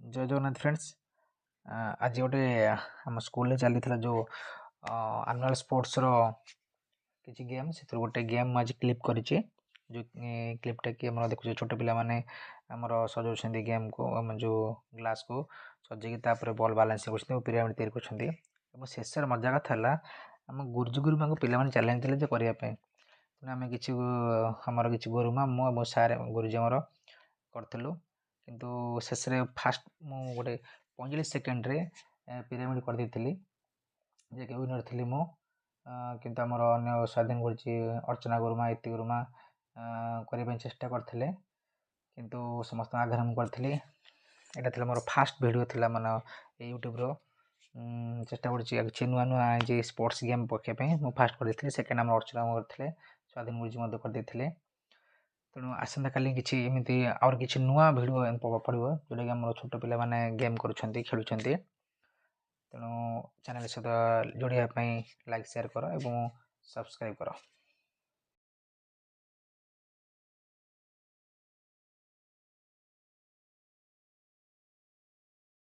जय जगन्नाथ फ्रेंड्स। आज गोटे आम स्कूल चली जो आनुआल स्पोर्ट्स रो किसी गेम से गोटे गेम आज क्लिप करी जो क्लिपटा कि देखो छोट पिला माने आमर सजाऊँ गेम को जो ग्लास को सजेकी बॉल बालांस कर पिरामिड तैयारी कर शेष मजा कथा आम गुरुजी गुरुमा को पिला चैलेंज थे करने आम कि आमर कि गुरुमा मो सार गुरुजी आमर करूँ किंतु शेष फास्ट मु गोटे 45 सेकेंड रे पिरामिड कर देती जे कि विनर थी मु किंतु आमर अन्य स्वाधीन गुरुजी अर्चना गुरुमा इति गुरुमा करने चेष्टा करते किंतु समस्त आगे मुझे यहाँ मोर फास्ट वीडियो थी माने यूट्यूब रो चेष्टा कर नुआ नुआ जे स्पोर्ट्स गेम पकाइए मुझे फास्ट कर सेकेंड आम अर्चना करते स्वाधीन गुरुजी करते तेणु आसंता काली किसी एमती आउर किसी नुआ भिडियो पड़ो जोटा कि आम छोट पिला माने गेम करुँच खेलुंट तेणु चैनल सहित जोड़ाई लाइक शेयर कर और सब्सक्राइब कर।